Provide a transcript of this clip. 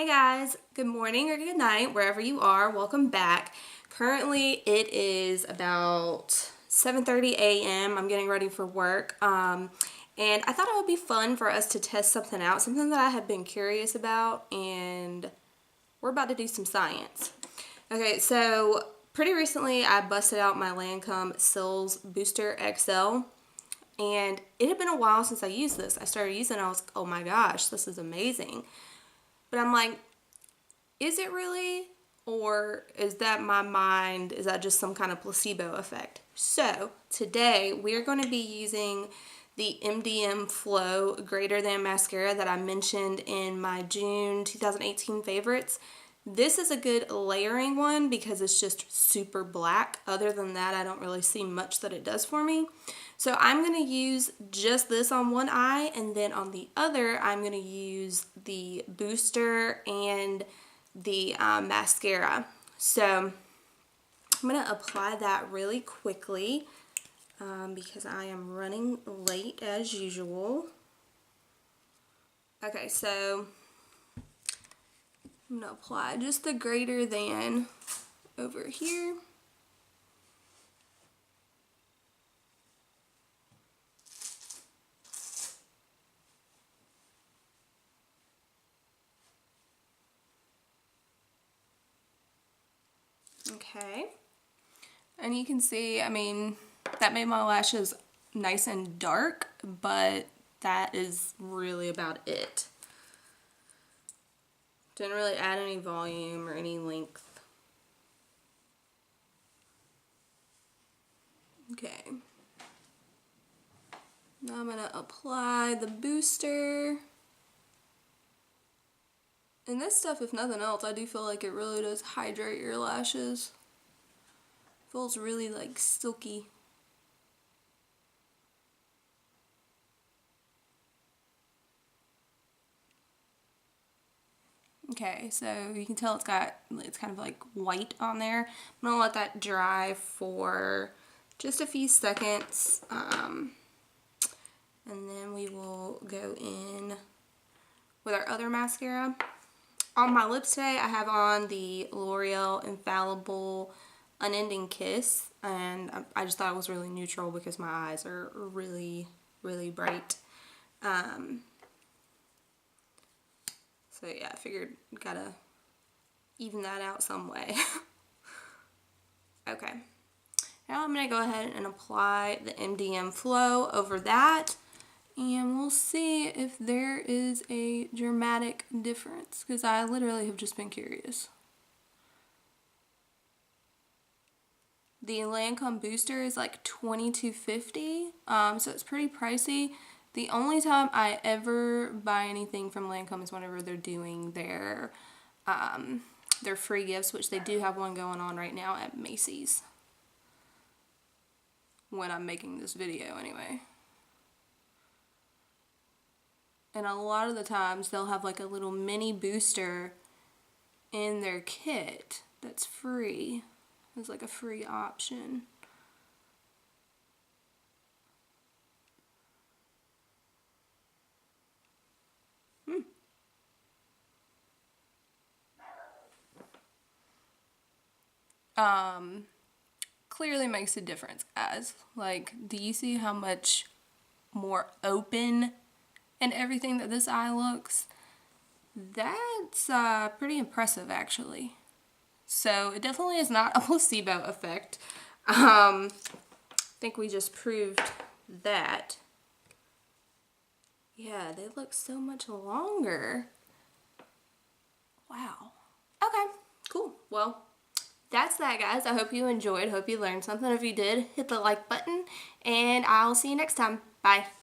Hey guys, good morning or good night, wherever you are. Welcome back. Currently, it is about 7:30 a.m. I'm getting ready for work. And I thought it would be fun for us to test something out, something that I have been curious about, and we're about to do some science. Okay, so pretty recently I busted out my Lancome Cils Booster XL. And it had been a while since I used this. I started using it, I was like, oh my gosh, this is amazing. But I'm like, is it really? Or is that my mind? Is that just some kind of placebo effect? So today we are going to be using the MDM Flow Greater Than mascara that I mentioned in my June 2018 favorites. This is a good layering one because it's just super black. Other than that, I don't really see much that it does for me. So I'm going to use just this on one eye, and then on the other, I'm going to use the booster and the mascara. So I'm going to apply that really quickly because I am running late as usual. Okay, so I'm going to apply just the Greater Than over here. Okay, and you can see, I mean, that made my lashes nice and dark, but that is really about it. Didn't really add any volume or any length. Okay. Now I'm going to apply the booster. And this stuff, if nothing else, I do feel like it really does hydrate your lashes. Feels really like silky. Okay, so you can tell it's kind of like white on there. I'm gonna let that dry for just a few seconds, and then we will go in with our other mascara. On my lips today, I have on the L'Oreal Infallible Unending Kiss, and I just thought it was really neutral because my eyes are really, really bright. So yeah, I figured gotta even that out some way. Okay, now I'm gonna go ahead and apply the MDM Flow over that, and we'll see if there is a dramatic difference, because I literally have just been curious. The Lancome Booster is like $22.50, so it's pretty pricey. The only time I ever buy anything from Lancome is whenever they're doing their free gifts, which they do have one going on right now at Macy's. When I'm making this video anyway. And a lot of the times they'll have like a little mini booster in their kit that's free. It's like a free option. Clearly makes a difference, guys. Like, do you see how much more open and everything that this eye looks? That's pretty impressive, actually. So it definitely is not a placebo effect. I think we just proved that. Yeah, they look so much longer. Wow. Okay, cool. Well, that's that, guys. I hope you enjoyed. Hope you learned something. If you did, hit the like button, and I'll see you next time. Bye.